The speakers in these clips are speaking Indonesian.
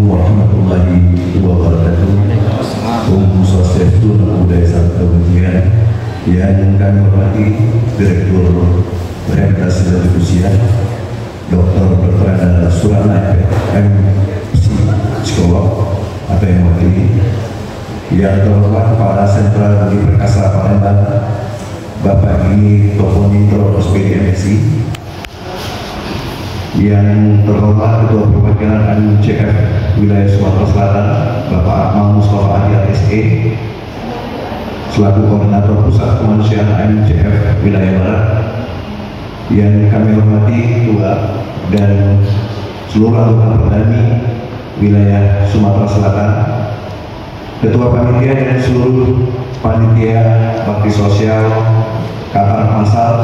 warahmatullahi wabarakatuh. Om Swastiastu, Namo Buddhaya, Salam Kebajikan. Yang kami hormati Direktur Rehabilitasi dan Usia Dr. Surana MC Psikolog atau yang mewakili. Yang terhormat Kepala Sentral di Perkasa Palembang Bapak Gini Toponito SPD MSI. Yang terhormat Ketua Perwakilan MCF Wilayah Sumatera Selatan Bapak Akmal Mustafa Adi SE selaku Koordinator Pusat Kemanusiaan MCF Wilayah Barat. Yang kami hormati Ketua dan seluruh anggota Perdami Wilayah Sumatera Selatan, Ketua Panitia dan seluruh Panitia Bakti Sosial Qatar Masal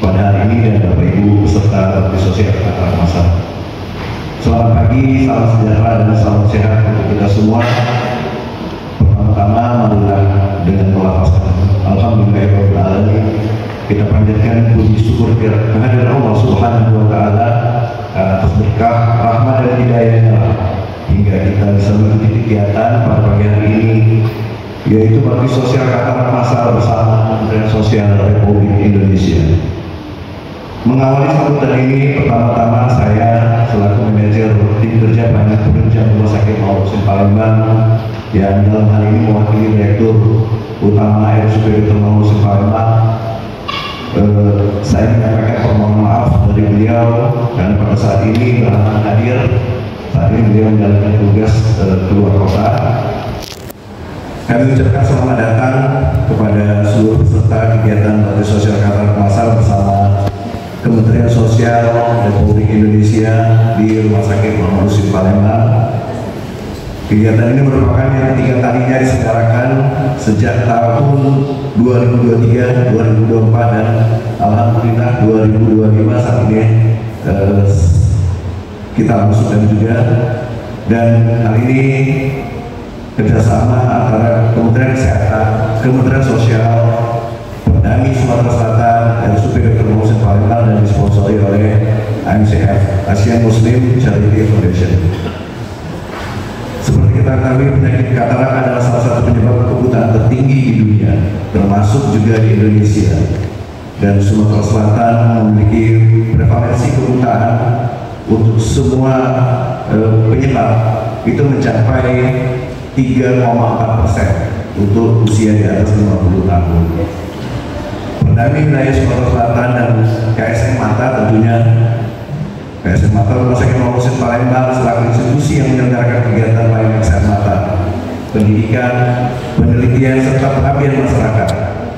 pada hari ini, dan Bapak Ibu peserta Bakti Sosial Qatar Masal. Selamat pagi, salam sejahtera dan salam sehat untuk kita semua. Pertama-tama marilah dengan melafazkan Alhamdulillahirabbil alamin, kita panjatkan puji syukur kehadiran Allah Subhanahu wa taala atas berkah, rahmat dan hidayahnya hingga kita bisa mengikuti kegiatan pada pagi hari ini, yaitu Bakti Sosial Qatar Masal bersama Kementerian Sosial Republik Indonesia. Mengawali sambutan ini, pertama-tama saya selaku manajer tim kerja banyak penunjang Rumah Sakit Maulana Husain Palembang yang dalam hal ini mewakili Direktur Utama RSUD Dr. Maulana Husain Palembang, saya menyampaikan permohonan maaf dari beliau karena pada saat ini berhalangan hadir. Saat ini beliau menjalankan tugas keluar kota. Kami ucapkan selamat datang kepada seluruh peserta kegiatan Bakti Sosial Qatar Masal bersama Kementerian Sosial Republik Indonesia di Rumah Sakit Maulana Husain Palembang. Kegiatan ini merupakan yang ketiga kalinya diselenggarakan sejak tahun 2023, 2024 dan alhamdulillah 2025 saat ini kita langsungkan juga. Dan hal ini kerjasama antara Kementerian Kesehatan, Kementerian Sosial, Perdami Sumatera Selatan, RSUD Dr. Maulana Husain Palembang, dan disponsori oleh AMCF Asian Muslim Charity Foundation. Seperti kita ketahui, penyakit katarak adalah salah satu penyebab kebutaan tertinggi di dunia, termasuk juga di Indonesia. Dan Sumatera Selatan memiliki prevalensi kebutaan untuk semua penyebab itu mencapai 3,4% untuk usia di atas 50 tahun. Perdami Wilayah Sumatera Selatan dan KSM Mata, tentunya KSM Mata Rumah Sakit Maulana Husain Palembang selaku institusi yang menyelenggarakan kegiatan layanan kesehatan mata, pendidikan, penelitian serta pengabdian masyarakat,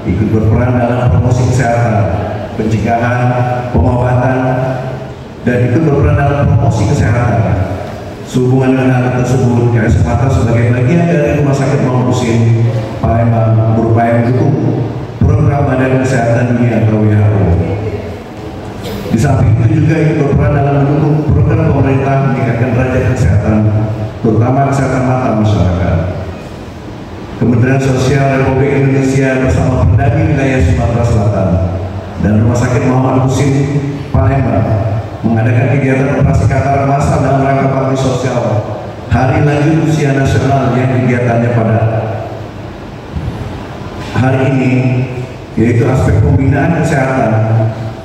ikut berperan dalam promosi kesehatan, pencegahan, pengobatan, dan ikut berperan dalam promosi kesehatan. Sehubungan dengan hal tersebut, KSM Mata sebagai bagian dari Rumah Sakit Maulana Husain Palembang berupaya mendukung program Badan Kesehatan Dunia atau WHO. Di samping itu juga ikut berperan dalam mendukung program pemerintah meningkatkan derajat kesehatan, terutama kesehatan mata masyarakat. Kementerian Sosial Republik Indonesia bersama Perdami Wilayah Sumatera Selatan dan Rumah Sakit Maulana Husain Palembang mengadakan kegiatan operasi Qatar Masal dalam rangka bakti sosial Hari Lanjut Usia Nasional yang kegiatannya pada hari ini, yaitu aspek pembinaan kesehatan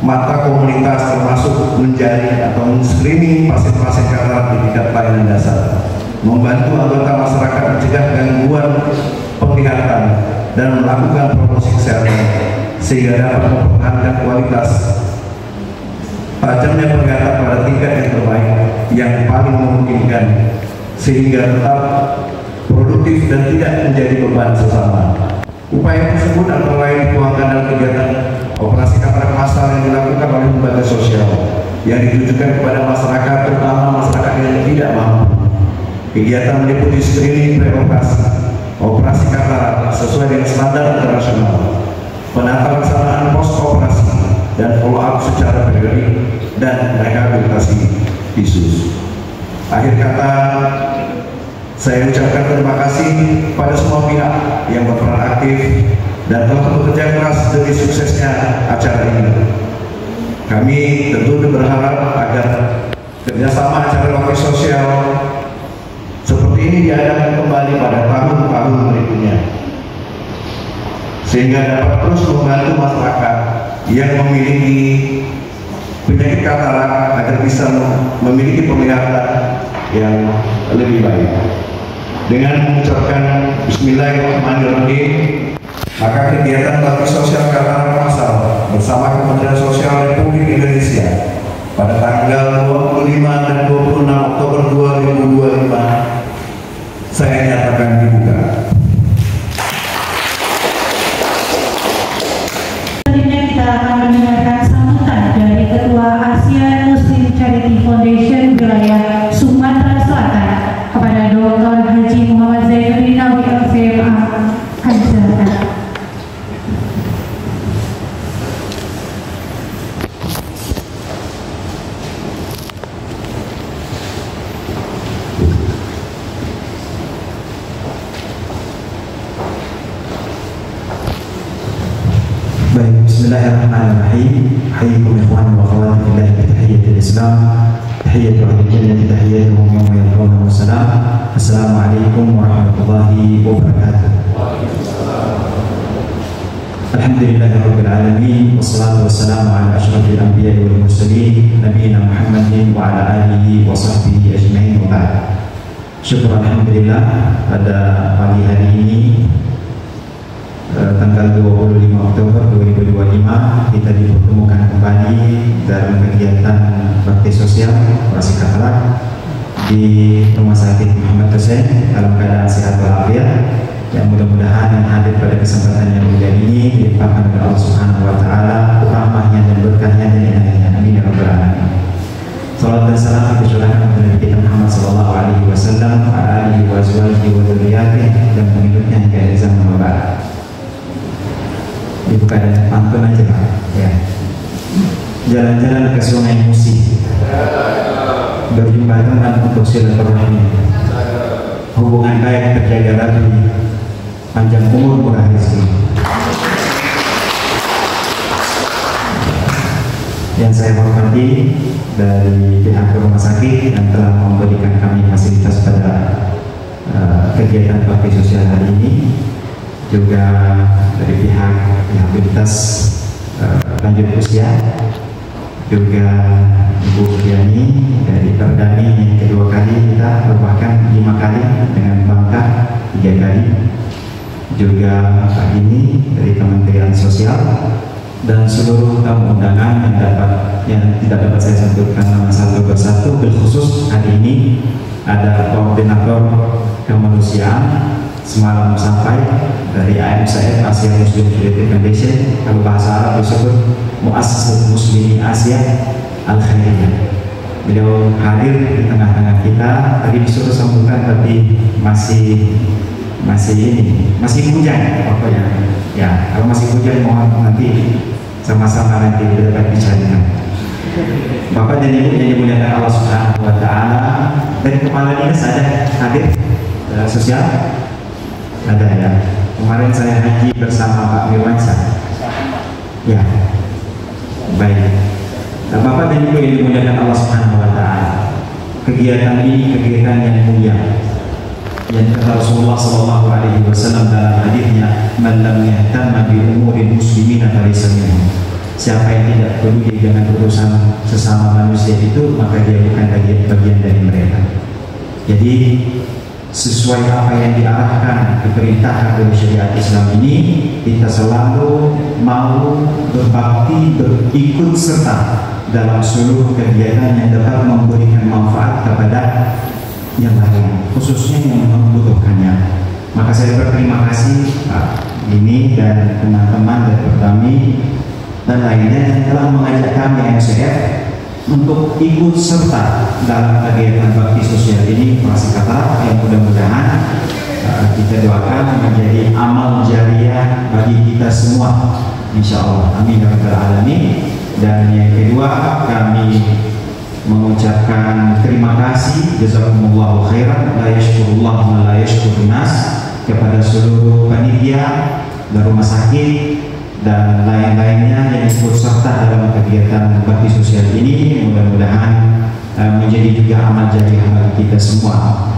mata komunitas, termasuk menjadi atau men-screening pasien-pasien katarak di tingkat pelayanan dasar, membantu anggota masyarakat mencegah gangguan penglihatan dan melakukan promosi kesehatan sehingga dapat mempertahankan kualitas tajamnya penglihatan pada tingkat yang terbaik yang paling memungkinkan, sehingga tetap produktif dan tidak menjadi beban sesama. Upaya tersebut antara lain dituangkan dalam kegiatan operasi katarak massal yang dilakukan oleh lembaga sosial yang ditujukan kepada masyarakat, terutama masyarakat yang tidak mampu. Kegiatan meliputi screening pre-operasi, operasi katarak sesuai dengan standar internasional, penata laksanaan post-operasi, dan follow up secara periodik, dan rehabilitasi khusus. Akhir kata, saya ucapkan terima kasih pada semua pihak yang berperan aktif dan telah bekerja keras demi suksesnya acara ini. Kami tentu berharap agar kerjasama acara bakti sosial ini diadakan kembali pada tahun-tahun berikutnya, sehingga dapat terus membantu masyarakat yang memiliki penyakit katarak agar bisa memiliki penglihatan yang lebih baik. Dengan mengucapkan Bismillahirrahmanirrahim, maka kegiatan bakti sosial katarak masal bersama Kementerian Sosial Republik Indonesia pada tanggal 25 dan 26 Oktober 2025 saya nyatakan dibuka. Selanjutnya kita akan mendengarkan sambutan dari Ketua ASEAN Muslim Charity Foundation wilayah Sumatera Selatan kepada Dr. Haji Muhammad Zainuddin Nawawi LCMA. Silakan. Baik, bismillahirrahmanirrahim. Hayyikum ikhwan wa akhwati fillah bi tahiyyatil Islam. Tahiyyatu ahli jannati tahiyyatuhum yawma yalqawnahu salam. Assalamualaikum warahmatullahi wabarakatuh. Alhamdulillahirabbil alamin wassalatu wassalamu ala asyrafil anbiya'i wal mursalin nabiyina Muhammadin wa ala alihi wa sahbihi ajmain wa ba'd. Syukur alhamdulillah pada pagi hari ini tanggal 25 Oktober 2025 kita dipertemukan kembali dalam kegiatan bakti sosial operasi katarak di Rumah Sakit Muhammad Hussein dalam keadaan sehat walafiat. Yang mudah-mudahan yang hadir pada kesempatan yang mulia ini dilimpahkan oleh Allah Subhanahu wa taala rahmahnya dan berkahnya dan inayahnya. Amin ya rabbal alamin. Salam dan salam dicurahkan kepada Nabi Muhammad sallallahu alaihi wasallam, ala alihi wa azwajihi wa dzurriyyatihi dan pengikutnya hingga akhir zaman wa ba'd. Dibuka dengan pantun aja Pak ya. Jalan-jalan ke Sungai Musi, berjumpa teman untuk silaturahmi, hubungan baik terjaga rapi, panjang umur murah rezeki. Yang saya hormati dari pihak rumah sakit yang telah memberikan kami fasilitas pada kegiatan bakti sosial hari ini, juga dari pihak rehabilitas lanjut usia, juga Ibu Fiani dari Perdani yang kedua kali kita, bahkan 5 kali dengan bangka 3 kali, juga Pak ini dari Kementerian Sosial dan seluruh tamu undangan yang tidak dapat saya sebutkan nama satu persatu. Khusus hari ini ada koordinator kemanusiaan semalam sampai dari AMCF, Asia Muslim Charity Foundation, kalau bahasa Arab disebut Muassasatul Muslimin Asia Al-Khairiyah. Beliau hadir di tengah-tengah kita. Tadi disuruh sambutan tapi masih hujan pokoknya. Ya, kalau masih hujan mohon nanti sama-sama nanti dapat bicarakan. Bapak dan Ibu yang dimuliakan Allah Subhanahu wa taala, dan kepala dinas ada hadir sosial ada ya. Kemarin saya haji bersama Pak Wirwansyah. Ya, baik. Nah, Bapak dan Ibu yang dimuliakan Allah Subhanahu wa taala, kegiatan ini kegiatan yang mulia. Yang kata Rasulullah sallallahu alaihi wasallam dalam hadisnya, "Man lam yahtamma bi umuri muslimina falaysa minhum." Siapa yang tidak peduli dengan urusan sesama manusia itu, maka dia bukan bagian dari mereka. Jadi sesuai apa yang diarahkan, diperintahkan oleh syariat Islam ini, kita selalu mau berbakti, berikut serta dalam seluruh kegiatan yang dapat memberikan manfaat kepada yang lain, khususnya yang membutuhkannya. Maka saya berterima kasih Pak ini dan teman-teman dari Pertami dan lainnya yang telah mengajak kami MCF untuk ikut serta dalam kegiatan bakti sosial ini operasi katarak, yang mudah-mudahan kita doakan menjadi amal jariah bagi kita semua, insya Allah. Amin ya rabbal alamin. Dan yang kedua, kami mengucapkan terima kasih, jazakumullahu khairan, la yashkurullah ma la yashkurun nas, kepada seluruh panitia dan rumah sakit dan lain-lainnya yang ikut serta dalam kegiatan bakti sosial ini. Mudah-mudahan menjadi juga amal jariah bagi kita semua.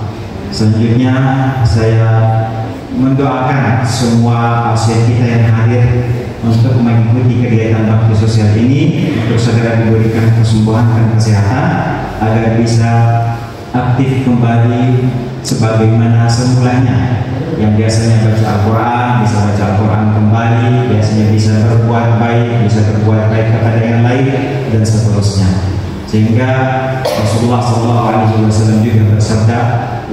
Selanjutnya saya mendoakan semua pasien kita yang hadir untuk mengikuti kegiatan bakti sosial ini untuk segera diberikan kesembuhan dan kesehatan agar bisa aktif kembali sebagaimana semulanya, yang biasanya baca Al-Quran bisa baca Al-Quran kembali, biasanya bisa berbuat baik kepada yang lain dan seterusnya. Sehingga Rasulullah SAW juga bersabda,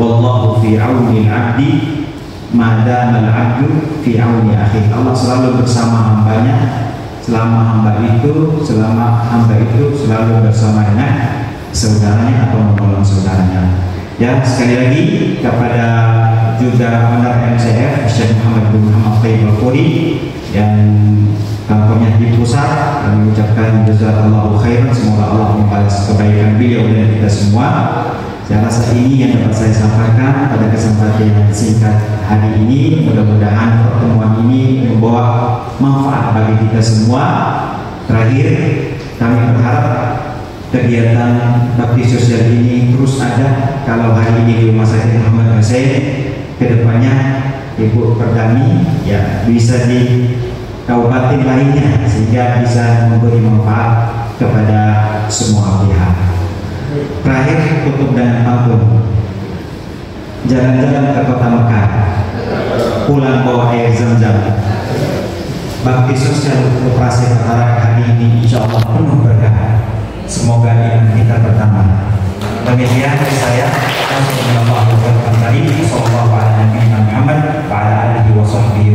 wallahu fi auni al-abdi madama al-abdu fi auni akhi. Allah selalu bersama hambanya selama hamba itu selalu bersama dengan saudaranya atau menolong saudaranya. Ya, sekali lagi kepada juga owner MCF Syekh Muhammad bin Muhammad Tayyib Al-Quri yang kantornya di pusat, kami ucapkan jazakallahu khairan, semoga Allah membalas kebaikan beliau dan kita semua. Saya rasa ini yang dapat saya sampaikan pada kesempatan yang singkat hari ini. Mudah-mudahan pertemuan ini membawa manfaat bagi kita semua. Terakhir, kami berharap kegiatan bakti sosial ini terus ada. Kalau hari ini di Rumah Sakit Muhammad Hussein, kedepannya Ibu Perdami ya bisa di kabupaten lainnya sehingga bisa memberi manfaat kepada semua pihak. Terakhir, tutup dengan pantun. Jalan-jalan ke kota Mekah, pulang bawa air Zam-Zam. Bakti sosial operasi katarak hari ini insya Allah penuh berkah. Semoga iman kita bertambah. Demikian dari saya.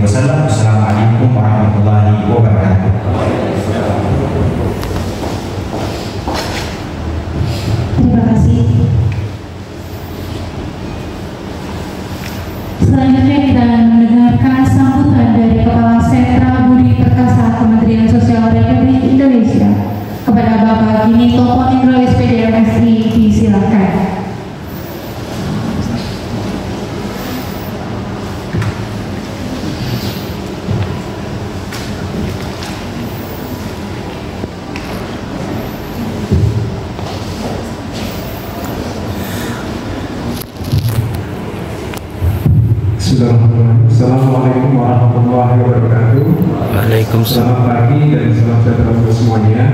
Wassalamualaikum warahmatullahi wabarakatuh. Terima kasih. Selanjutnya kita mendengarkan sambutan dari Kepala Sentra Budi Perkasa Kementerian Sosial Republik Indonesia kepada Bapak Gini Topo Indrois PDMSI, disilakan. Assalamualaikum warahmatullahi wabarakatuh. Waalaikumsalam. Selamat pagi dan selamat sejahtera untuk semuanya.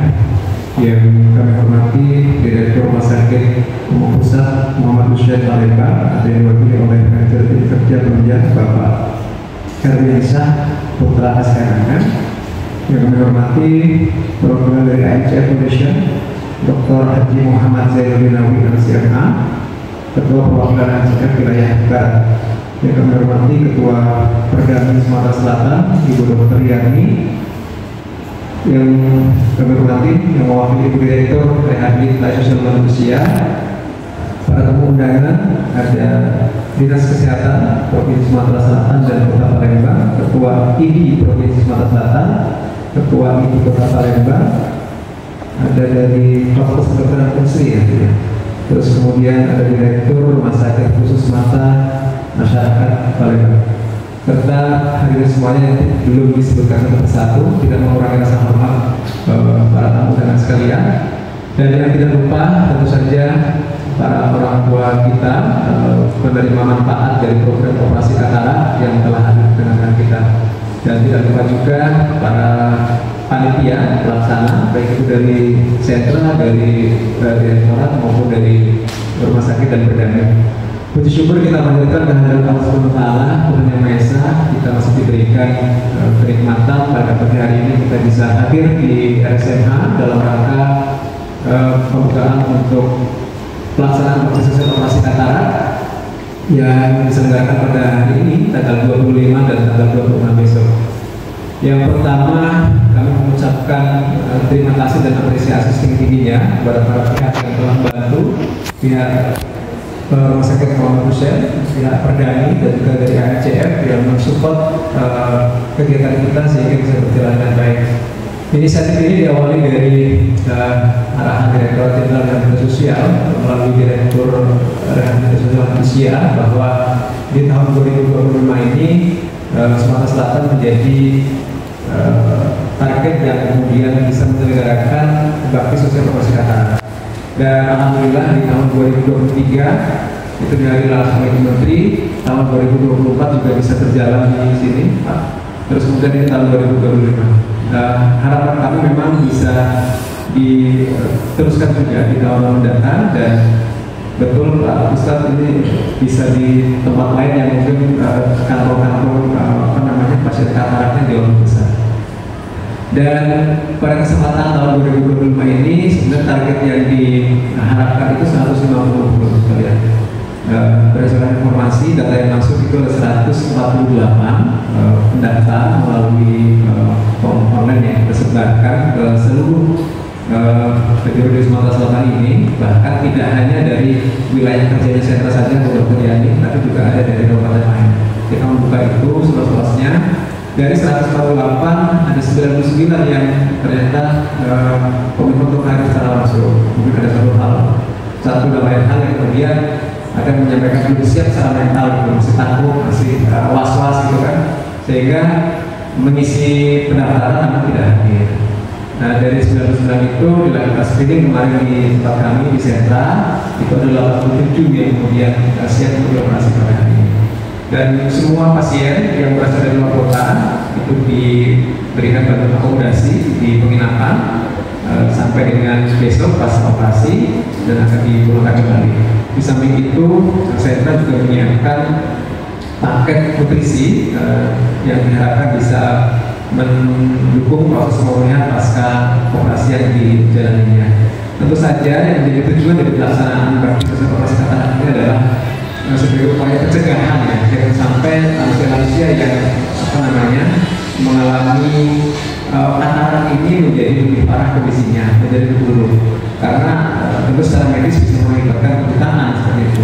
Yang kami hormati Direktur Rumah Sakit Umum Pusat Muhammad Hussein Palembang, ada yang diwakili oleh Manajer Tim Kerja Penunjang Bapak Herwiansyah Putra Askanangan. Yang kami hormati perwakilan dari AMCF Foundation, Dr. Haji Muhammad Zainuddin Nawawi MSCMA, Ketua Perwakilan AMCF Wilayah Barat. Yang kami hormati Ketua Perdana Sumatera Selatan, Ibu Dr. Yani. Yang kami hormati yang mewakili Ibu Direktur Rehabilitasi Sosial Manusia. Para tamu undangan ada Dinas Kesehatan Provinsi Sumatera Selatan dan Kota Palembang, Ketua IDI Provinsi Sumatera Selatan, Ketua IDI Kota Palembang, ada dari Fakultas Kedokteran Unsri ya. Terus kemudian ada Direktur Rumah Sakit Khusus Mata Masyarakat Palembang, serta hadirin semuanya yang belum disebutkan satu persatu, tidak mengurangi rasa hormat para tamu undangan sekalian. Dan yang tidak lupa tentu saja para orang tua kita, penerima manfaat dari program operasi katarak yang telah hadir dengan kita. Dan tidak lupa juga para panitia pelaksana, baik itu dari sentra, dari direktorat maupun dari rumah sakit dan berdana. Puji syukur kita panjatkan kehadiran Allah Subhanahu wa Ta'ala, Tuhan Yang Maha Esa. Kita masih diberikan kenikmatan pada pagi hari ini kita bisa hadir di RSMH dalam rangka pembukaan untuk pelaksanaan proses operasi katarak yang diselenggarakan pada hari ini tanggal 25 dan tanggal 26 besok. Yang pertama, kami mengucapkan terima kasih dan apresiasi setinggi-tingginya kepada para pihak yang telah membantu, pihak Rumah Sakit Muhammad Hussein, pihak Perdani dan juga dari AMCF yang mensupport kegiatan kita sehingga bisa berjalan dengan baik. Inisiatif ini diawali dari arahan Direktur Jenderal Rehabilitasi Sosial melalui Direktur Rehabilitasi Sosial Manusia bahwa di tahun 2025 ini Sumatera Selatan menjadi target yang kemudian bisa menyelenggarakan bakti sosial operasi katarak. Dan alhamdulillah di tahun 2023 itu dihadiri langsung oleh Menteri. Tahun 2024 juga bisa berjalan di sini, Pak. Terus kemudian ini tahun 2025. Harapan kami memang bisa diteruskan juga di tahun mendatang, dan betul Pak Ustadz ini bisa di tempat lain yang mungkin kantor-kantor pasien kataraknya jauh lebih besar. Dan pada kesempatan tahun 2025 ini sebenarnya target yang diharapkan itu 150 sekalian. Berdasarkan informasi data yang masuk itu ada 148 pendaftar melalui form online yang tersebarkan ke seluruh PJOD Sumatera Selatan ini. Bahkan tidak hanya dari wilayah kerjanya sentra saja Dr. Yani, tapi juga ada dari kabupaten lain. Kita membuka itu seluas-luasnya. Dari 148 ada 99 yang ternyata komitmen untuk hadir secara langsung. Mungkin ada satu dan lain hal yang kemudian akan menyampaikan belum siap secara mental, masih takut, masih was-was gitu kan, sehingga mengisi pendaftaran namun tidak hadir. Nah, dari 99 itu dilakukan screening kemarin di tempat kami di sentra, itu ada 87 yang kemudian siap untuk dioperasi pada hari ini. Dan semua pasien yang berasal dari luar kota itu diberikan bantuan akomodasi di penginapan sampai dengan besok pas operasi dan akan dipulangkan kembali. Di samping itu, sentra juga menyiapkan paket nutrisi yang diharapkan bisa mendukung proses pemulihan pasca operasi yang dijalaninya. Tentu saja yang menjadi tujuan dari pelaksanaan praktik operasi katarak ini adalah sebagai upaya pencegahan, ya, jangan sampai manusia yang mengalami katarak ini menjadi lebih parah kondisinya, menjadi lebih buruk. Karena tentu secara medis bisa mengakibatkan kebutaan seperti itu.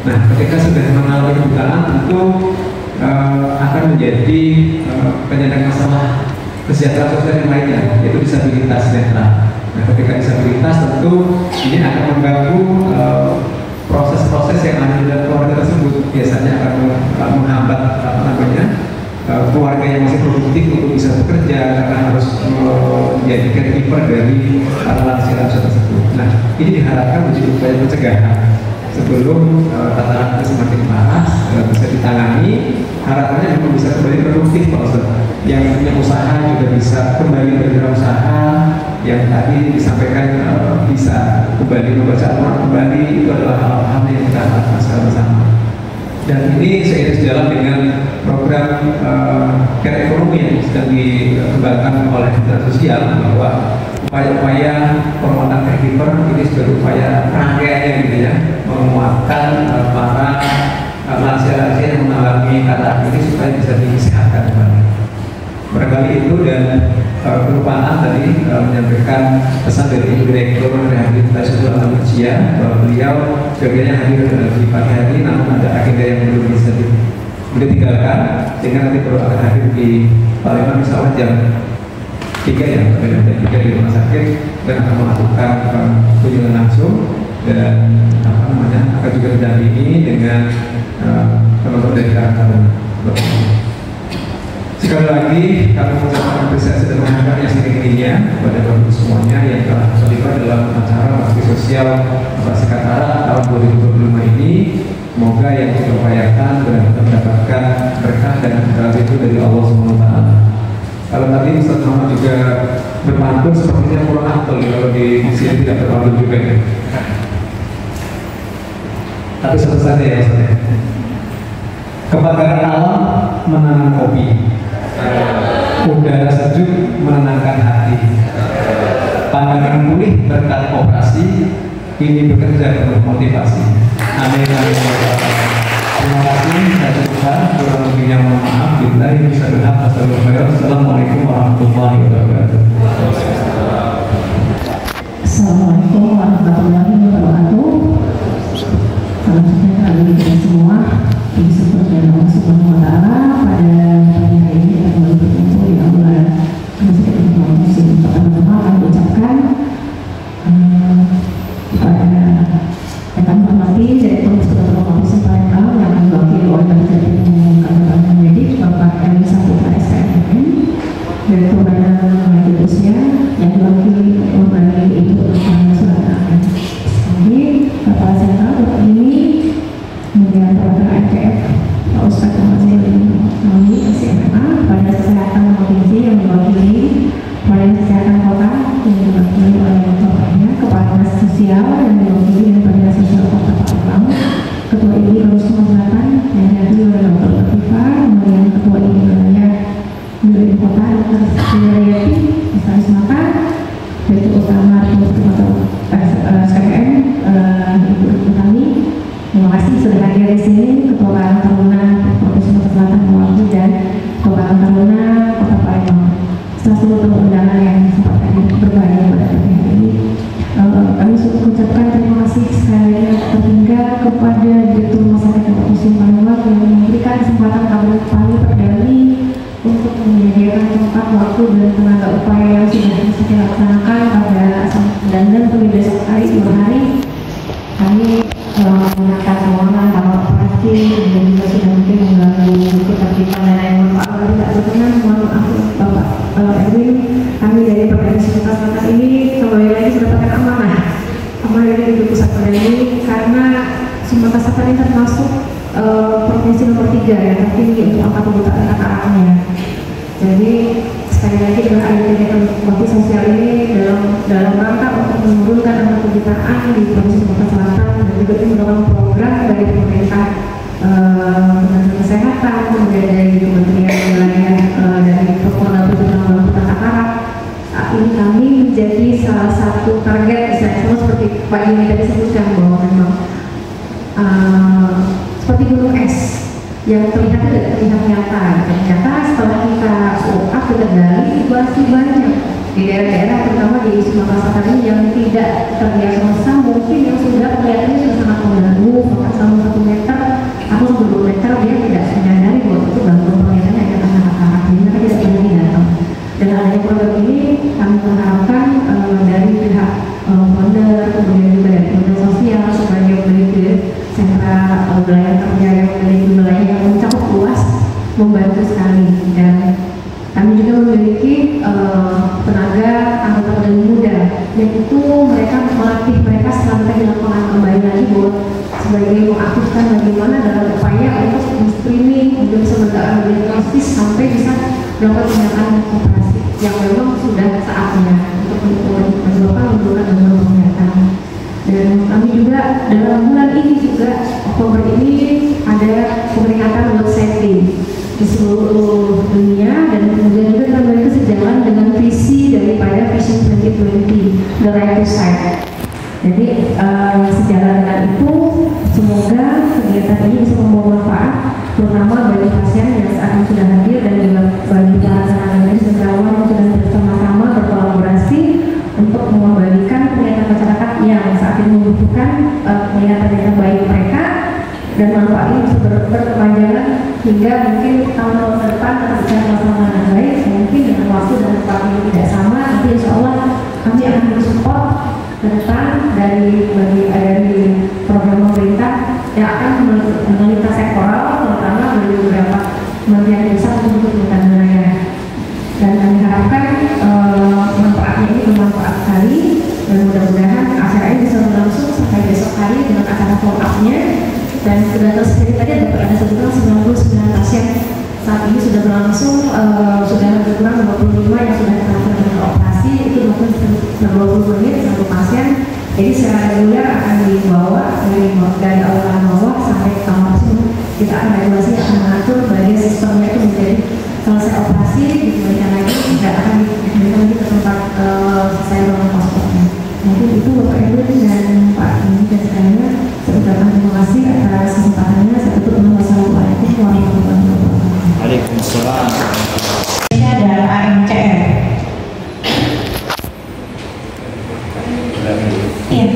Nah, ketika sudah mengalami kebutaan, tentu akan menjadi penyandang masalah kesejahteraan sosial yang lainnya, yaitu disabilitas netral. Nah, ketika disabilitas tentu ini akan mengganggu proses-proses yang ada di dalam keluarga tersebut. Biasanya akan menghambat keluarga yang masih produktif untuk bisa bekerja karena harus menjadi caregiver dari lansia-lansia tersebut. Nah, ini diharapkan menjadi upaya pencegahan sebelum katarak semakin parah bisa ditangani. Harapannya memang bisa kembali produktif, Pak Ustaz. Yang punya usaha juga bisa kembali berwirausaha, yang tadi disampaikan bisa kembali membaca Al-Quran kembali. Itu adalah hal-hal yang kita lakukan secara bersama. Dan ini seiring sejalan dengan program care ekonomi yang sedang dikembangkan oleh Kementerian Sosial, bahwa upaya-upaya penguatan caregiver ini sebagai upaya rangkaiannya gitu ya, menguatkan para lansia-lansia yang mengalami katarak ini supaya bisa disehatkan kembali. Barangkali itu, dan kelupaan tadi menyampaikan pesan dari Direktur Rehabilitasi Sosial Manusia bahwa beliau sebagiannya hadir di pagi hari, namun ada agenda yang belum bisa ditinggalkan, sehingga nanti baru akan hadir di Palembang misalnya jam 3 ya, jam 3 di rumah sakit, dan akan melakukan kunjungan langsung dan akan juga didampingi dengan teman-teman dari Karang Taruna. Sekali lagi kami mengucapkan apresiasi dan menghargai yang setinggi-tingginya kepada Bapak semuanya yang telah terlibat dalam acara bakti sosial operasi katarak tahun 2025 ini. Semoga yang kita upayakan benar-benar mendapatkan berkah dan berkah itu dari Allah SWT. Kalau tadi Ustaz Muhammad juga berpantun, sepertinya kurang aktual kalau di sini tidak berpantun juga ya. Tapi satu saja ya Ustaz. Kebakaran alam menanam kopi, udara sejuk menenangkan hati, pandangan pulih berkat operasi, ini bekerja untuk motivasi. Amin. Terima kasih. Saya cukupkan, kurang lebihnya mohon maaf. Billahi bisa berhak. Assalamualaikum warahmatullahi wabarakatuh. Assalamualaikum warahmatullahi wabarakatuh. Salam sejahtera bagi kita semua. Bersyukur kepada Allah Subhanahu wa Ta'ala pada pagi hari ini kita kembali berkumpul di aula Masjid Istiqlal Muslim. Pertama-tama kami ucapkan kepada rekan hormati Direktur Eksekutif Komisi Palembang yang diwakili oleh Bapak Kabupaten Medik, Bapak Eli Saputra SKMN, Direktur Badan Lanjut Usia yang diwakili oleh Ibu Surata. Jadi Bapak Sentra ini waktu dan tenaga upaya yang sudah bisa dilaksanakan pada dan sampai besok hari 2 hari kami menggunakan ruangan kamar operasi dan juga sudah mungkin mengganggu ketertiban dan lain-lain. Pak Wali tidak berkenan, mohon maaf Bapak Erwin, kami dari Provinsi Sumatera Selatan ini kembali lagi mendapatkan amanah dari pusat pada ini karena Sumatera Selatan ini termasuk provinsi nomor 3 yang tertinggi untuk angka kebutaan anak-anaknya. Jadi sekali lagi dengan adanya kegiatan bakti sosial ini dalam rangka untuk menurunkan angka kebutaan di provinsi Sumatera Selatan dan juga ini merupakan program dari pemerintah Kementerian Kesehatan, kemudian dari Kementerian Wilayah dari Kepulauan Penanggulangan Hutan Katarak. Saat ini kami menjadi salah satu target, sama seperti Pak Yuni tadi sebutkan bahwa memang seperti gunung es yang terlihat tidak terlihat nyata. Ternyata setelah kita up ke Kendali masih banyak di daerah-daerah terutama di Sumatera Selatan ini yang tidak terdiagnosa, mungkin yang sudah kelihatannya sudah sangat mengganggu, bahkan selama 1 meter atau 2 meter dia tidak menyadari bahwa itu gangguan penglihatannya ada karena katarak, jadi mereka tidak berani datang. Dan adanya program ini kami mengharapkan dari pihak founder, kemudian juga dari Kementerian Sosial sebagai memiliki sentra wilayah kerja yang memiliki wilayah yang mencakup luas membantu sekali. Dan kami juga memiliki tenaga anggota paling muda yang itu mereka melatih mereka setelah mereka dilakukan kembali lagi bahwa sebagai mengaktifkan bagaimana dalam upaya untuk screening juga bisa mendiagnosis sampai bisa melakukan tindakan operasi yang memang sudah saatnya untuk menyebabkan gangguan penglihatan. Dan kami juga dalam bulan ini juga Oktober ini ada peringatan World Safety di seluruh dunia dan kemudian juga kembali sejalan dengan visi daripada Vision 2020 The Right to Sight. Jadi sejalan dengan itu semoga kegiatan ini bisa membawa manfaat terutama bagi pasien yang saat ini sudah hadir dan juga bagi para tenaga medis dan relawan yang sudah bersama-sama berkolaborasi untuk mengembalikan penglihatan masyarakat yang saat ini membutuhkan penglihatan yang baik mereka dan manfaat ini bisa berkepanjangan hingga mungkin tahun-tahun ke depan ketika masalah dengan baik, mungkin dengan waktu dan tempat yang tidak sama, nanti insya Allah kami akan bersupport ke depan dari program pemerintah yang akan melintas sektoral terutama dari beberapa kementerian desa untuk pendidikan wilayah. Dan kami harapkan manfaatnya ini bermanfaat sekali dan mudah-mudahan acara ini bisa berlangsung sampai besok hari dengan acara follow up-nya. Dan sudah tersedia tadi ada sekitar 99 pasien saat ini sudah berlangsung, sudah berkurang 25 yang sudah dilakukan dengan operasi itu 20 menit satu pasien. Jadi secara reguler akan dibawa dari aula bawah sampai ke kamar sini. Kita akan regulasi akan mengatur bagian sistemnya itu menjadi selesai operasi dikembalikan lagi, tidak akan dikembalikan lagi ke tempat selesai ruangan hospitalnya. Mungkin itu Bapak Ibu dan Pak ini dan sekalian saya ucapkan terima kasih atas kesempatannya. Saya tutup dengan wassalamualaikum warahmatullahi wabarakatuh. Waalaikumsalam. Ini adalah AMCM. Iya.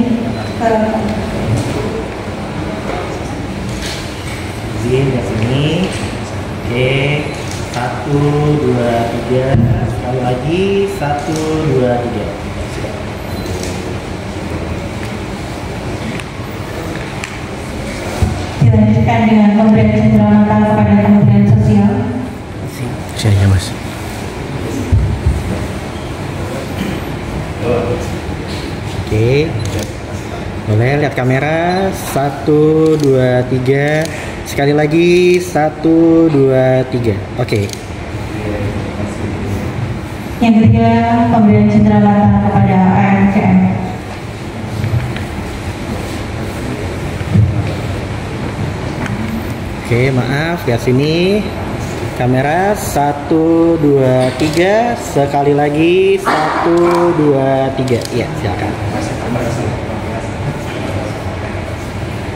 Izin ke sini. Oke. 1, 2, 3. Sekali lagi 1, 2, 3. Dilanjutkan dengan pemberian cenderamata kepada Kementerian Sosial. Saya Mas. Oke. Boleh lihat kamera. 1, 2, 3. Sekali lagi 1, 2, 3. Oke. Yang ketiga, pemberian cenderamata kepada AMCM. Oke, maaf, lihat sini. Kamera 1, 2, 3. Sekali lagi 1, 2, 3. Iya, silakan.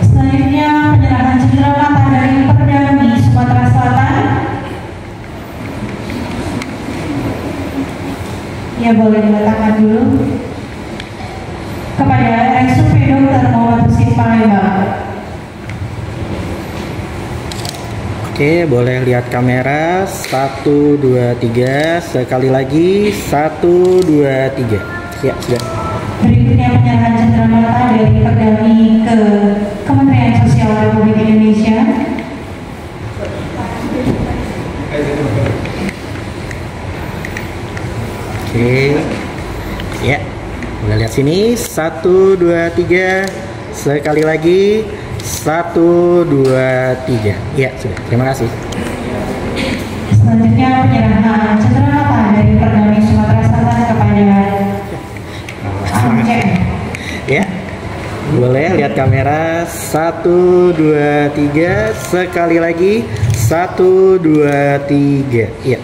Selanjutnya penyerahan cenderamata dari Perdami Sumatera Selatan. Ya, boleh diletakkan dulu kepada RSUP Dr. Muhammad Husin Palembang. Oke, boleh lihat kamera. 1, 2, 3. Sekali lagi. 1, 2, 3. Ya, sudah. Berikutnya penyerahan cenderamata dari Perdami ke Kementerian Sosial Republik Indonesia. Oke. Ya. Boleh lihat sini. 1, 2, 3. Sekali lagi. 1, 2, 3. Ya, sudah. Terima kasih. Selanjutnya penyerahan cenderamata dari Perdami Sumatera Selatan kepada AMCM. Ya. Boleh lihat kamera. 1, 2, 3. Sekali lagi. 1, 2, 3. Ya.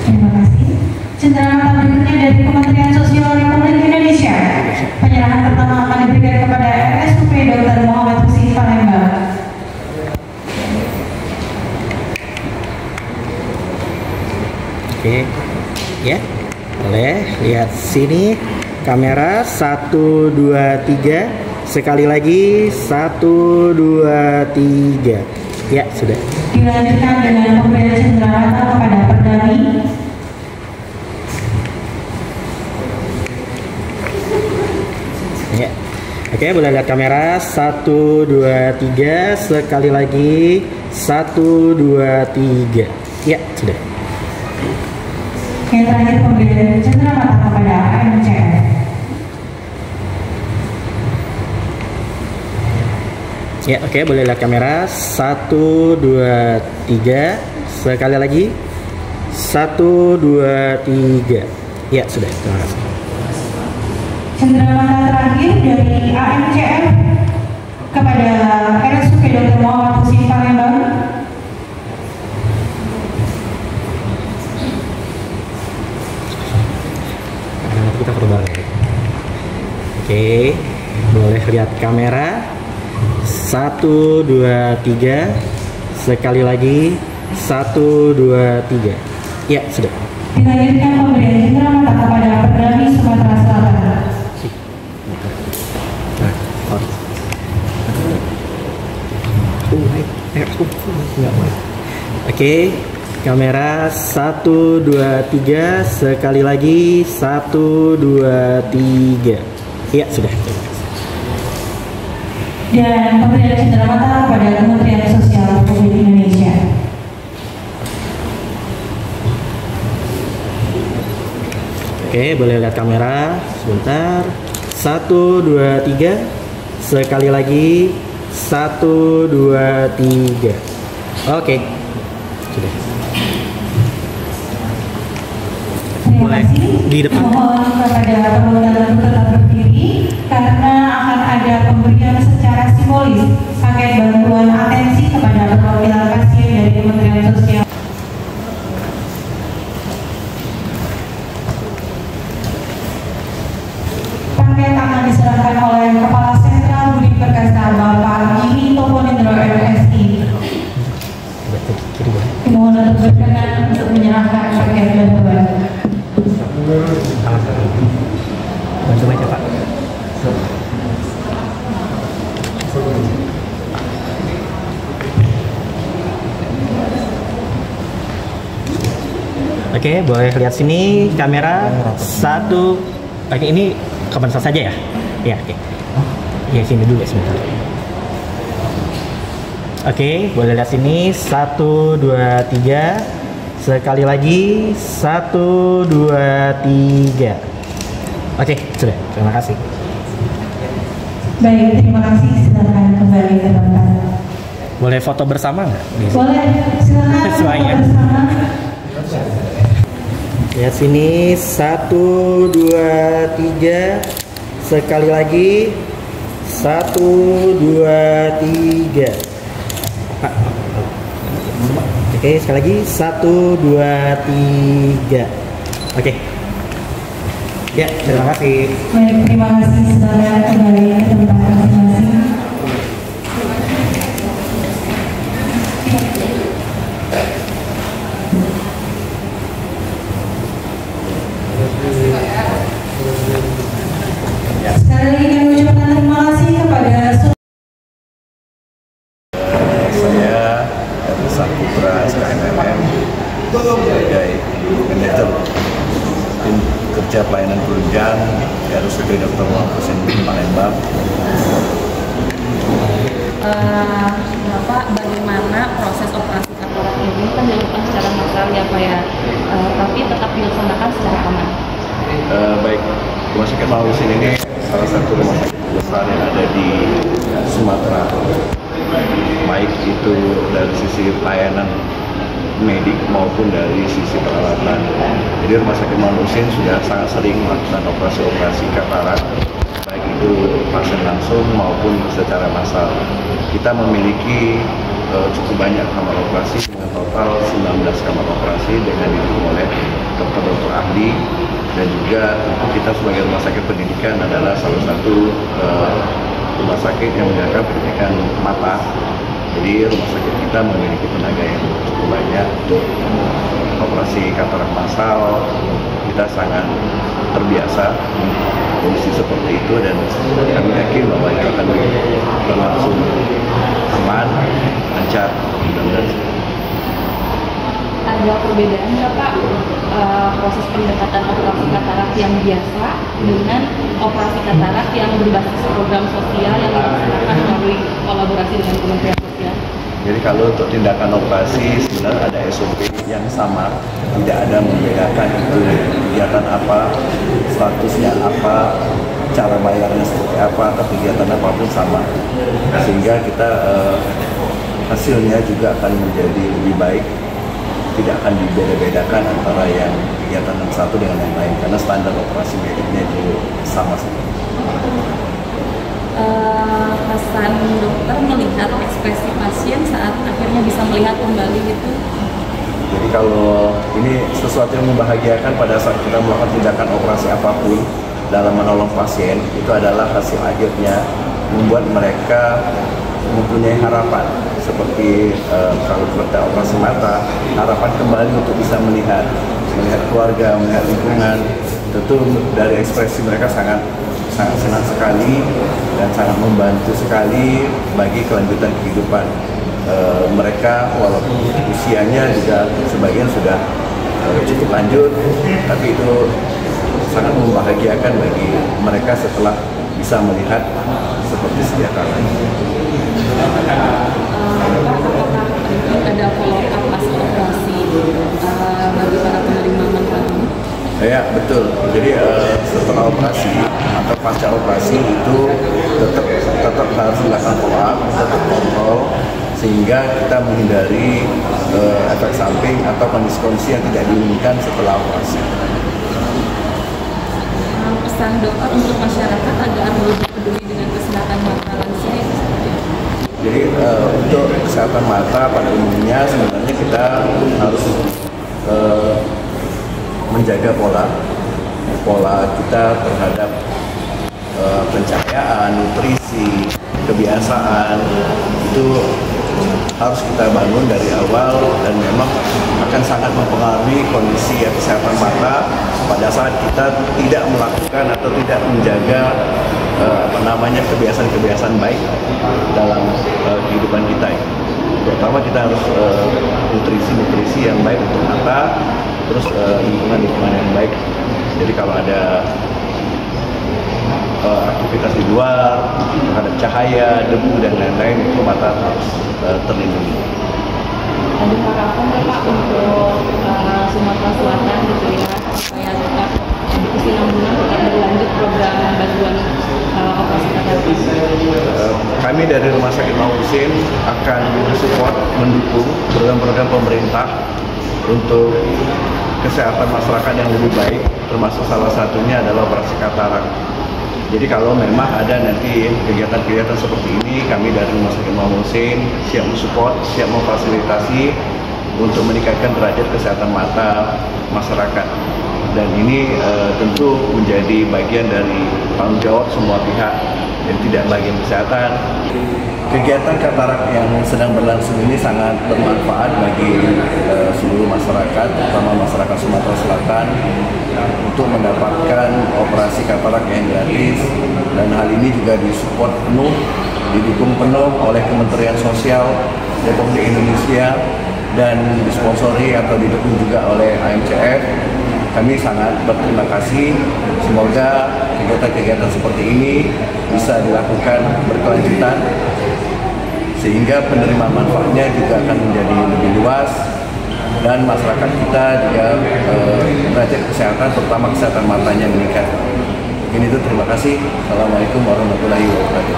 Terima kasih. Cenderamata berikutnya dari Kementerian Sosial Republik Indonesia. Penyerahan pertama akan diberikan kepada RSUP Dr. Muhammad Husin Palembang. Oke. Ya. Boleh lihat sini kamera. 1, 2, 3. Sekali lagi. 1, 2, 3. Ya, sudah. Dilanjutkan dengan pemberian cenderamata kepada Perdami. Ya. Oke, boleh lihat kamera. 1, 2, 3. Sekali lagi. 1, 2, 3. Ya, sudah. Yang terakhir pemberian cenderamata kepada AMCM. Ya, oke, boleh lihat kamera. 1, 2, 3. Sekali lagi. 1, 2, 3. Ya, sudah. Terima kasih. Cenderamata terakhir dari AMCM kepada RSUP Dr. Muhammad Husin Palembang. Nanti kita foto bareng ya. Oke, boleh lihat kamera. 1, 2, 3. Sekali lagi. 1, 2, 3. Ya, sudah. Dilanjutkan pemberian cenderamata kepada Perdami Sumatera Selatan. Oke, kamera. 1, 2, 3. Sekali lagi. 1, 2, 3. Ya, sudah. Dan pemberian cenderamata kepada Kementerian Sosial Republik Indonesia. Oke, boleh lihat kamera. Sebentar. 1, 2, 3. Sekali lagi. 1, 2, 3. Oke, sudah. Terima Boleh. kasih. Di depan. Mohon kepada perwakilan untuk tetap berdiri karena akan ada pemberian secara simbolis paket bantuan atensi kepada perwakilan pasien dari Kementerian Sosial. Paket akan diserahkan oleh Kepala Sentral Budi Perkasa Bapak Jimmy Toponindro MSI. Mohon untuk berkenan untuk menyerahkan paket bantuan. Bantu baca, Pak. Oke, boleh lihat sini kamera. 1. Oke, ini kapan saja ya? Ya, oke. Ya, sini dulu sebentar. Oke, boleh lihat sini. 1, 2, 3. Sekali lagi. 1, 2, 3. Oke, sudah. Terima kasih. Baik, terima kasih. Silakan kembali ke tempat. Boleh foto bersama nggak? Boleh, silakan Semuanya. bersama. Lihat sini. 1, 2, 3. Sekali lagi. 1, 2, 3. Oke, sekali lagi. 1, 2, 3. Oke. Ya, terima kasih. Baik, terima kasih. Silakan kembali ke tempat masing-masing. Sekali lagi kami ucapkan terima kasih kepada Saya sebagai manajer tim kerja pelayanan penunjang RSUD Dr. Muhammad Husin Palembang. Bapak, bagaimana proses operasi katarak ini kan dilakukan secara massal ya Pak ya, tapi tetap dilaksanakan secara aman? Baik, Rumah Sakit Muhammad Husin ini salah satu rumah sakit besar yang ada di Sumatera, baik itu dari sisi pelayanan medik maupun dari sisi peralatan. Jadi Rumah Sakit Muhammad Husin sudah sangat sering melakukan operasi-operasi katarak, baik itu pasien langsung maupun secara massal. Kita memiliki cukup banyak kamar operasi dengan total 19 kamar operasi dengan didukung oleh dokter-dokter ahli, dan juga tentu kita sebagai rumah sakit pendidikan adalah salah satu rumah sakit yang menjalankan pendidikan mata. Jadi rumah sakit kita memiliki tenaga yang cukup banyak untuk operasi katarak massal. Kita sangat terbiasa kondisi seperti itu, dan kami yakin bahwa itu akan berlangsung aman, lancar. Ada perbedaan nggak Pak proses pendekatan operasi katarak yang biasa dengan operasi katarak yang berbasis program sosial yang dilaksanakan melalui kolaborasi dengan Kementerian Sosial? Jadi kalau untuk tindakan operasi sebenarnya ada SOP yang sama, tidak ada membedakan itu kegiatan apa, statusnya apa, cara bayarnya seperti apa, atau kegiatan apapun sama, sehingga kita hasilnya juga akan menjadi lebih baik. Tidak akan dibeda-bedakan antara yang kegiatan yang satu dengan yang lain, karena standar operasi mediknya itu sama saja. Pesan dokter melihat ekspresi pasien saat akhirnya bisa melihat kembali itu? Jadi kalau ini sesuatu yang membahagiakan pada saat kita melakukan tindakan operasi apapun dalam menolong pasien, itu adalah hasil akhirnya membuat mereka mempunyai harapan. Seperti kalau kita operasi mata, harapan kembali untuk bisa melihat keluarga, melihat lingkungan. Tentu dari ekspresi mereka sangat senang sekali dan sangat membantu sekali bagi kelanjutan kehidupan mereka, walaupun usianya juga sebagian sudah cukup lanjut, tapi itu sangat membahagiakan bagi mereka setelah bisa melihat seperti sedia kala. Ada follow up pasca operasi bagi para penerima manfaat? Ya, betul. Jadi setelah operasi atau pasca operasi itu tetap harus dilakukan follow up, tetap kontrol, sehingga kita menghindari efek samping atau kondisi-kondisi yang tidak diinginkan setelah operasi. Pesan dokter untuk masyarakat agar lebih peduli dengan kesehatan mata lansia itu seperti apa? Jadi untuk kesehatan mata pada umumnya sebenarnya kita harus menjaga pola kita terhadap pencahayaan, nutrisi, kebiasaan, itu harus kita bangun dari awal, dan memang akan sangat mempengaruhi kondisi kesehatan mata pada saat kita tidak melakukan atau tidak menjaga kebiasaan-kebiasaan baik dalam kehidupan kita. Terutama kita harus nutrisi yang baik untuk mata, terus lingkungan yang baik. Jadi kalau ada aktivitas di luar terhadap cahaya, debu dan lain-lain, itu mata harus terlindungi. Ada harapan nggak Pak untuk Sumatera Selatan gitu ya, supaya tetap di kesinambungan tetap berlanjut program bantuan operasi katarak? Kami dari Rumah Sakit Muhammad Husin akan support, mendukung program-program pemerintah untuk kesehatan masyarakat yang lebih baik, termasuk salah satunya adalah operasi katarak. Jadi kalau memang ada nanti kegiatan-kegiatan seperti ini, kami dari Rumah Sakit Muhammad Husin siap mensupport, siap memfasilitasi untuk meningkatkan derajat kesehatan mata masyarakat. Dan ini tentu menjadi bagian dari tanggung jawab semua pihak yang tidak bagian kesehatan. Kegiatan katarak yang sedang berlangsung ini sangat bermanfaat bagi seluruh masyarakat, terutama masyarakat Sumatera Selatan, untuk mendapatkan operasi katarak yang gratis, dan hal ini juga disupport penuh, didukung penuh oleh Kementerian Sosial Republik Indonesia dan disponsori atau didukung juga oleh AMCF. Kami sangat berterima kasih. Semoga kegiatan-kegiatan seperti ini bisa dilakukan berkelanjutan sehingga penerimaan manfaatnya juga akan menjadi lebih luas dan masyarakat kita juga derajat kesehatan, terutama kesehatan matanya meningkat. Mungkin itu, terima kasih. Assalamualaikum warahmatullahi wabarakatuh.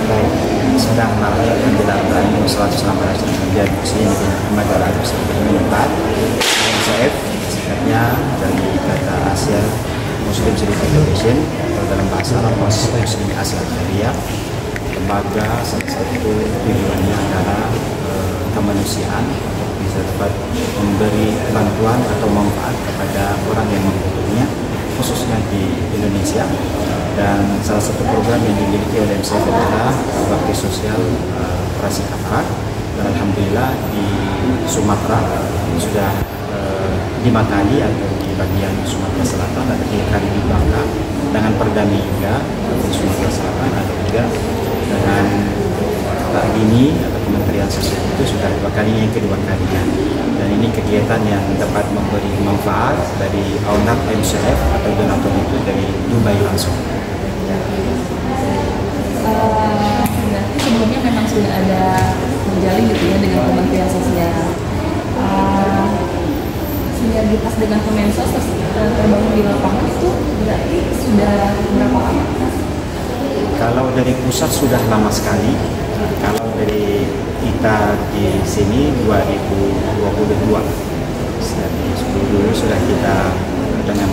Baik, sedang malam kita berani selalu selama menjadi sini negara bersemangat. MCF sebenarnya dari kata Asia Muslim Civic Foundation atau dalam bahasa Arab Muslim Asia Arabia, lembaga salah satu tujuannya adalah kemanusiaan, bisa dapat memberi bantuan atau manfaat kepada orang yang membutuhkannya, khususnya di Indonesia. Dan salah satu program yang dimiliki oleh MCF adalah bakti sosial operasi katarak. Dan alhamdulillah di Sumatera sudah 5 kali atau di bagian Sumatera Selatan ada 3 kali di Bangka dengan Perdami juga di Sumatera Selatan, ada juga dengan Pak Dini atau Kementerian Sosial itu sudah 2 kali, yang kedua kalinya. Dan ini kegiatan yang dapat memberi manfaat dari owner MCF atau donatur itu dari Dubai langsung. Berarti sebelumnya memang sudah ada menjalin gitu ya dengan Kementerian Sosial. Sinergitas dengan Kemensos terbangun di lapangan itu berarti sudah berapa lama? Kalau dari pusat sudah lama sekali. Kalau dari kita di sini 2022, jadi sebelum dulu sudah kita dengan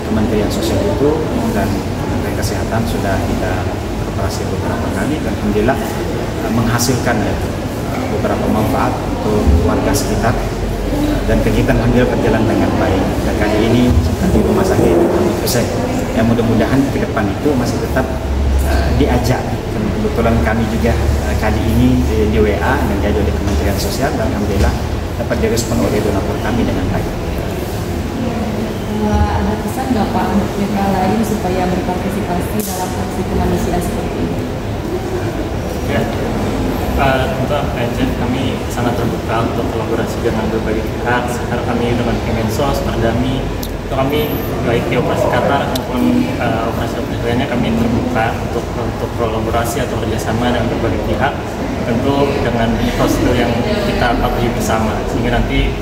Kementerian Sosial itu dan Kementerian Kesehatan sudah kita operasi beberapa kali dan alhamdulillah menghasilkan ya, beberapa manfaat untuk warga sekitar dan kegiatan alhamdulillah berjalan dengan baik. Dan kali ini di rumah sakit selesai. Yang mudah-mudahan ke depan itu masih tetap diajak. Kebetulan kami juga kali ini di WA dan diajak oleh Kementerian Sosial dan alhamdulillah dapat direspon oleh donatur kami dengan baik. Ada pesan nggak Pak untuk mitra lain supaya berpartisipasi dalam aksi kemanusiaan seperti ini? Ya, tentu MCF kami sangat terbuka untuk kolaborasi dengan berbagai pihak. Sekarang kami dengan Kemensos, Perdami, itu kami baik di operasi Qatar maupun operasi lainnya kami terbuka untuk kolaborasi atau kerjasama dengan berbagai pihak. Tentu dengan prosedur yang kita patuhi bersama, sehingga nanti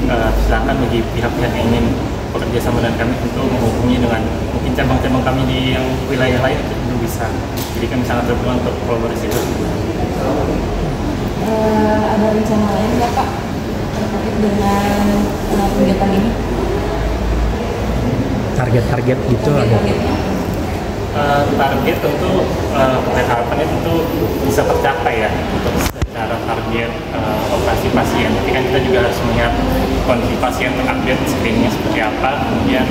silakan bagi pihak-pihak yang ingin bekerja sama dengan kami tentu menghubungi dengan mungkin cabang-cabang kami di yang wilayah lain itu bisa. Jadi kami sangat terbuka untuk kolaborasi tersebut. Ada rencana lain nggak Pak terkait dengan kegiatan ini? Target-target gitu ada? Target tentu harapannya tentu bisa tercapai ya untuk secara target operasi pasien. Tapi kan kita juga harus melihat kondisi pasien terupdate screeningnya seperti apa. Kemudian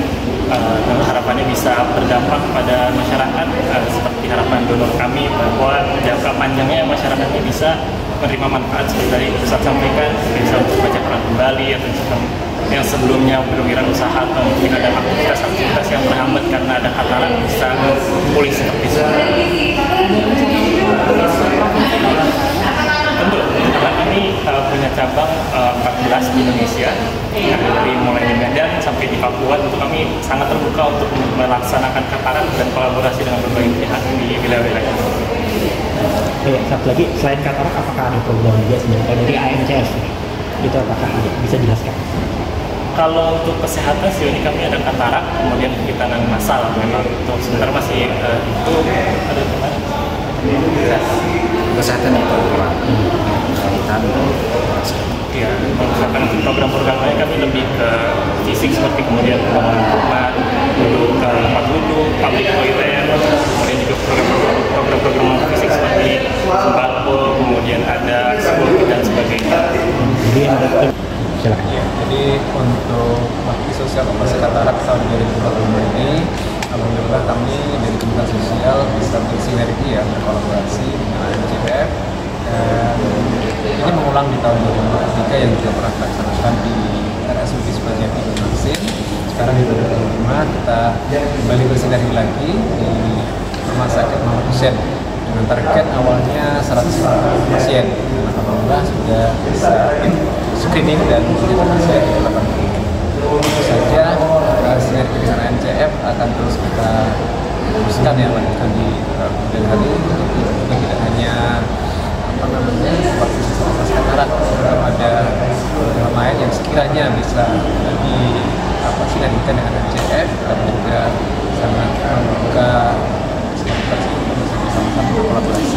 harapannya bisa berdampak pada masyarakat seperti harapan donor kami bahwa jangka panjangnya masyarakat ini bisa menerima manfaat seperti tadi Ustaz sampaikan, bisa untuk baca Quran kembali atau sistem yang sebelumnya berwirausaha atau mungkin ada aktivitas yang terhambat karena ada katarak bisa pulih seperti itu. Tentu, karena kami punya cabang 14 di Indonesia, dari mulai di Medan sampai di Papua. Tentu kami sangat terbuka untuk melaksanakan katarak dan kolaborasi dengan berbagai pihak di wilayah-wilayah. Satu lagi, selain katarak apakah ada program juga sebenarnya dari AMCF? Itu apakah ada? Bisa jelaskan? Kalau untuk kesehatan sih ini kami ada katarak, kemudian kita non masal. Memang untuk sebentar masih itu ada Kesehatan itu kaitan ya, misalkan program-program lain kami lebih ke fisik seperti kemudian pembangunan rumah, duduk ke tempat duduk, public toilet, kemudian juga program-program fisik seperti sembako, kemudian ada sekolah dan sebagainya. Jadi ada silakan. Ya, jadi untuk bakti sosial operasi katarak tahun 2020 ini, alhamdulillah kami dari Kementerian Sosial bisa bersinergi ya, berkolaborasi dengan AMCF. Ini mengulang di tahun 2023 yang juga pernah dilaksanakan di RSUD Spasiati Banjarmasin. Sekarang di 2025 kita kembali bersinergi lagi di Rumah Sakit Muhammad Hussein dengan target awalnya 100 pasien. Alhamdulillah sudah bisa akan terus kita teruskan ya, lanjutkan di kemudian hari. Juga tidak hanya waktu operasi katarak, ada program lain yang sekiranya bisa sinergikan dengan MCF, tapi juga sangat membuka kesempatan bisa sama-sama berkolaborasi.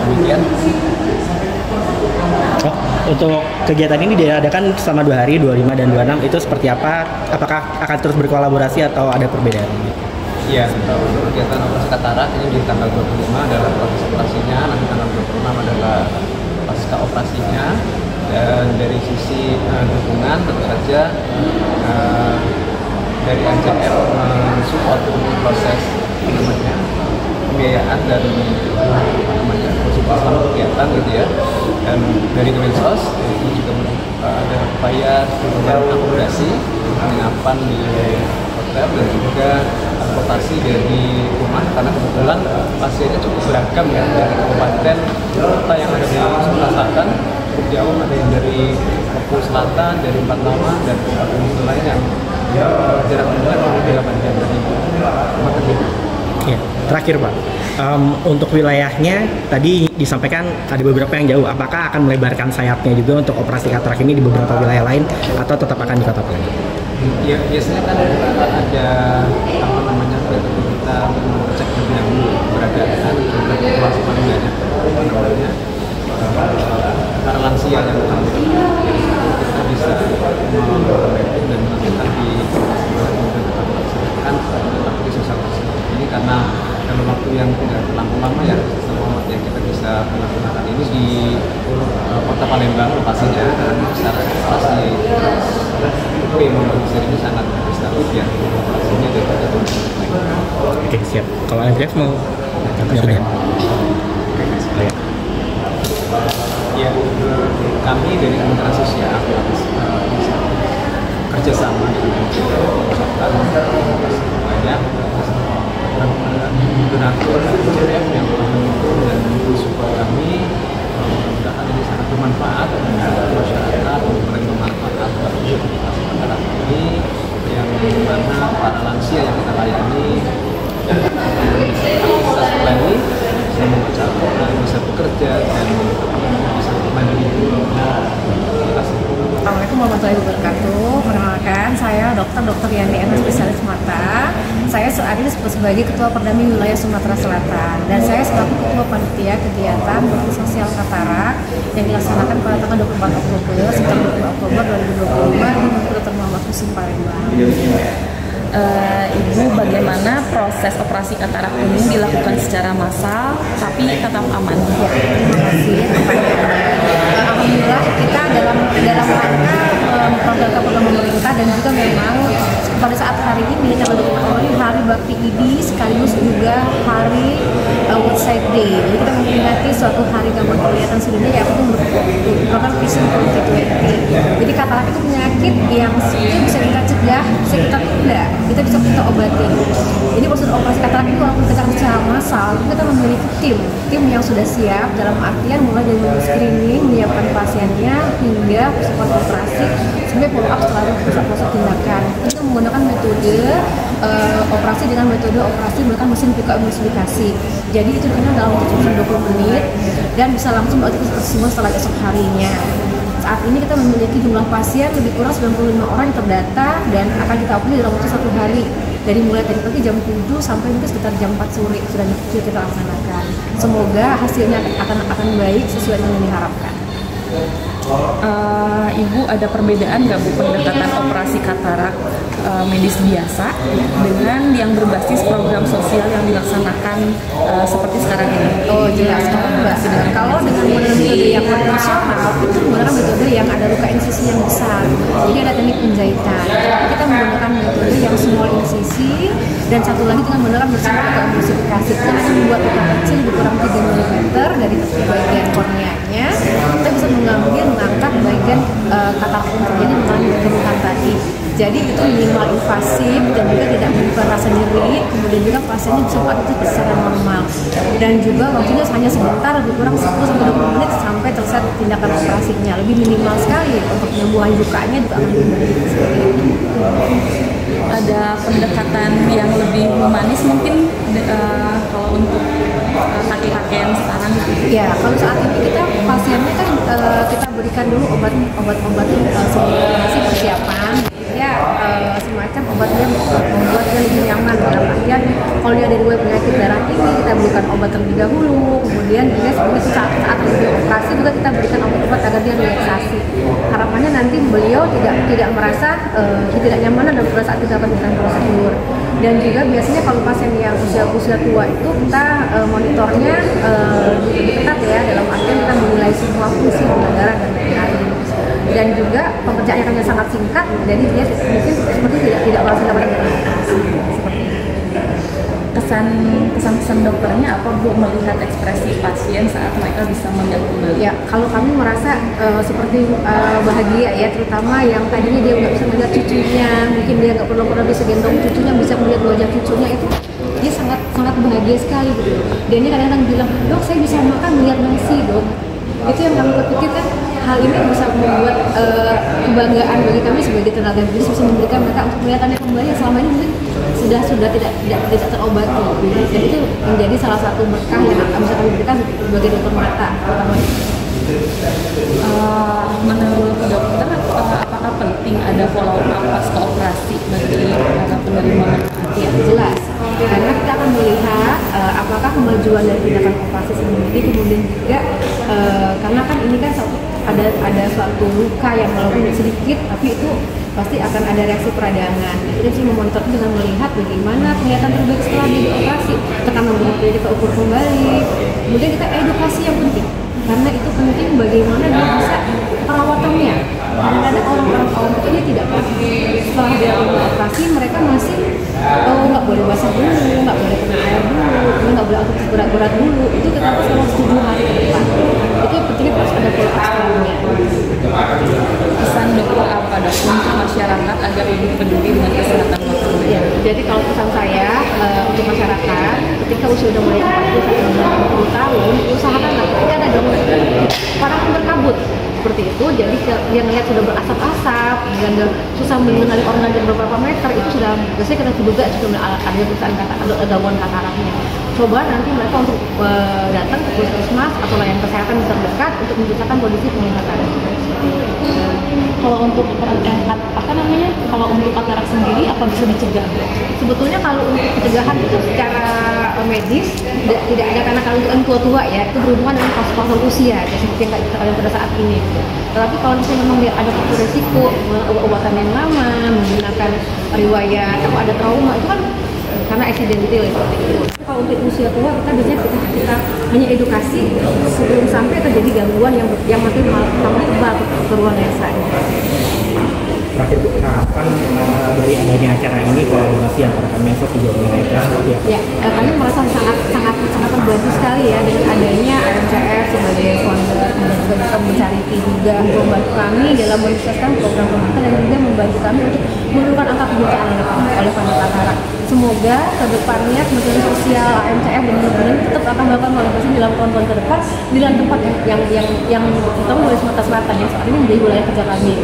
Demikian. Untuk kegiatan ini diadakan selama 2 hari, 25 dan 26, itu seperti apa? Apakah akan terus berkolaborasi atau ada perbedaan? Iya, untuk kegiatan operasi katarak ini di tanggal 25 adalah proses operasinya, nanti tanggal 26 adalah pasca operasinya. Dan dari sisi dukungan tentu saja dari MCF support proses pembiayaan dan support selama kegiatan gitu ya. Dan dari Kemensos itu juga ada upaya dan akomodasi penginapan di hotel dan juga transportasi dari rumah, karena kebetulan pasiennya cukup beragam ya, dari kabupaten kota yang ada di Sumatera Selatan cukup jauh, ada yang dari Papua Selatan, dari Empat Lama, dan kabupaten lain yang jarak tempuhnya kurang lebih 8 jam dari Sumatera. Ya, terakhir Pak, untuk wilayahnya tadi disampaikan ada beberapa yang jauh. Apakah akan melebarkan sayapnya juga untuk operasi katarak ini di beberapa wilayah lain atau tetap akan di Kota Palembang? Ya, biasanya kan ada kita cek terlebih dahulu keberadaan jumlah populasi paling banyak para lansia yang kita bisa memapping dan melakukan di sosialisasi ini, karena dalam waktu yang tidak terlalu lama ya yang kita bisa melakukan ini di Kota Palembang lokasinya, dan secara pasti Monovisir ini sangat stabil ya operasinya dari Oke, siap. Kalau MCF mau ya. Ya, kami dari Kementerian Sosial kerjasama dengan banyak donatur MCF yang dan support kami. Mudah-mudahan ini sangat bermanfaat untuk masyarakat, untuk bermanfaat bagi masyarakat ini, yang mana para lansia yang kita layani bisa supply, bisa membaca dan bisa bekerja dan bisa mandiri. Terima kasih. Assalamualaikum warahmatullahi wabarakatuh. Perkenalkan, saya Dr. Yani Enos, spesialis mata. Saya saat ini sebagai Ketua Perdami Wilayah Sumatera Selatan, dan saya selaku Ketua Panitia Kegiatan Bakti Sosial Katarak yang dilaksanakan pada tanggal 24 Oktober sampai 20 Oktober 2025 di Dr. Muhammad Husin Palembang. Ibu, bagaimana proses operasi katarak ini dilakukan secara massal tapi tetap aman? Ya, terima kasih. Alhamdulillah kita dalam rangka program pemerintah, dan juga memang pada saat hari ini tanggal 24 ini hari Bakti Idi sekaligus juga hari World Sight Day. Jadi kita memperingati suatu hari gangguan penglihatan sedunia, yaitu merupakan Vision 2020. Jadi katarak itu penyakit yang bisa kita cegah, bisa kita tunda, kita bisa kita obati. Ini proses operasi katarak itu walaupun kita secara massal, kita memiliki tim yang sudah siap dalam artian mulai dari screening, menyiapkan pasiennya hingga proses operasi sampai follow up setelah proses tindakan. Kita menggunakan metode operasi dengan metode operasi menggunakan mesin emulsifikasi. Jadi itu dilakukan dalam waktu 20 menit dan bisa langsung beraktivitas tersebut setelah esok harinya. Saat ini kita memiliki jumlah pasien lebih kurang 95 orang yang terdata dan akan kita opini dalam waktu 1 hari, dari mulai tadi pagi jam 7 sampai mungkin sekitar jam 4 sore sudah kita laksanakan. Semoga hasilnya akan baik sesuai dengan yang diharapkan. Ibu, ada perbedaan nggak Bu pendekatan operasi katarak medis biasa dengan yang berbasis program sosial yang dilaksanakan seperti sekarang ini? Oh jelas, kalau dengan metode yang konvensional itu menggunakan metode yang ada luka insisi yang besar, jadi ada teknik penjahitan. Kita menggunakan metode yang small insisi, dan satu lagi dengan menggunakan mesin emulsifikasi. Kita hanya membuat luka kecil lebih kurang 3 mm dari bagian korneanya. Kita bisa mengangkat bagian katarak yang terjadi melalui kerutan tadi. Jadi itu minimal invasif dan juga tidak menimbulkan rasa nyeri, kemudian juga pasiennya bisa beraktivitas secara normal, dan juga waktunya hanya sebentar, lebih kurang 10-20 menit sampai selesai tindakan operasinya. Lebih minimal sekali untuk penyembuhan lukanya juga akan lebih baik seperti itu. ada pendekatan yang lebih humanis mungkin kalau untuk kakek-kakek yang sekarang gitu? Ya, kalau saat ini kita pasiennya kan kita berikan dulu obat-obat sebelum persiapan. Ya, semacam obatnya membuat dia lebih nyaman dalam artian kalau dia ada riwayat penyakit darah tinggi kita berikan obat terlebih dahulu, kemudian juga sebenarnya saat terjadi operasi juga kita berikan obat-obat agar dia relaksasi. Harapannya nanti beliau tidak merasa tidak nyaman dan pada saat kita lakukan prosedur. Dan juga biasanya kalau pasien yang usia tua itu kita monitornya lebih ketat ya, dalam artian kita menilai semua fungsi darah dan lain-lain. Dan juga pekerjaannya hanya sangat singkat, jadi dia mungkin seperti tidak merasa dapat kesan dokternya apa Bu melihat ekspresi pasien saat mereka bisa melihat kembali? Ya, kalau kami merasa seperti bahagia ya, terutama yang tadinya dia nggak bisa melihat cucunya, mungkin dia nggak pernah bisa gendong cucunya, bisa melihat wajah cucunya itu dia sangat bahagia sekali gitu. Dan dia kadang-kadang bilang, dok saya bisa makan melihat nasi dok. Itu yang kami pikirkan, hal ini bisa membuat kebanggaan bagi kami sebagai tenaga medis bisa memberikan mereka untuk melihatannya kembali yang selama ini mungkin sudah tidak terobati. Dan itu menjadi salah satu berkah yang bisa kami berikan sebagai dokter mata. Menurut dokter, apakah penting ada follow up pasca operasi bagi para penerima manfaat? Ya, jelas. Karena kita akan melihat apakah kemajuan dari tindakan operasi sendiri, kemudian juga karena kan ini kan ada suatu luka yang walaupun sedikit, tapi itu pasti akan ada reaksi peradangan. Kita sih memonitor dengan melihat bagaimana kelihatan terbaik setelah dioperasi. Tekanan beratnya kita ukur kembali. Kemudian kita edukasi yang penting. Karena itu penting bagaimana dia bisa perawatannya. Kadang-kadang orang-orang awam itu dia tidak paham. Setelah dia operasi mereka masih nggak boleh basah dulu, nggak boleh kena air dulu, nggak boleh aktivitas berat-berat dulu. Itu kita harus selama 7 hari ke depan. Itu pentingnya harus ada follow-up-nya. Pesan dokter apa dok untuk masyarakat agar lebih peduli dengan kesehatan dokter? Ya, jadi kalau pesan saya untuk masyarakat, ketika usia sudah mulai 40 sampai 60 tahun, usahakanlah ketika ada dokter orang yang berkabut seperti itu, jadi yang lihat sudah berasap-asap dan susah mengenali orang dari beberapa meter, itu sudah biasanya kita duga sudah ada perusahaan gangguan kataraknya. Coba nanti mereka untuk datang ke puskesmas atau layanan kesehatan yang terdekat untuk menceritakan kondisi penglihatan. Kalau untuk kalau untuk katarak sendiri apa bisa dicegah? Sebetulnya kalau untuk pencegahan itu secara medis tidak ada, karena kalau kan tua-tua ya itu berhubungan dengan faktor usia ya, seperti yang kita pada saat ini. Tetapi kalau misalnya memang ada faktor resiko, obatan yang lama, menggunakan riwayat atau ada trauma, itu kan karena accidental seperti itu. Kalau untuk usia tua kita biasanya kita hanya edukasi sebelum sampai terjadi gangguan yang makin tebal keruan lesanya. Terakhir Bu, harapan dari adanya acara ini kolaborasi antara Kemensos juga mereka. Ya, kami merasa sangat terbantu sekali ya dengan adanya RMCF sebagai founder dan juga bisa mencari juga membantu kami dalam menyukseskan program pemerintah dan juga membantu kami untuk menurunkan angka kebutaan oleh para katarak. Semoga kedepannya Kementerian Sosial, AMCF dan benar-benar tetap akan melakukan kolaborasi dalam tahun-tahun ke depan di tempat yang terutama di Sumatera Selatan yang saat ini menjadi wilayah kerja kami.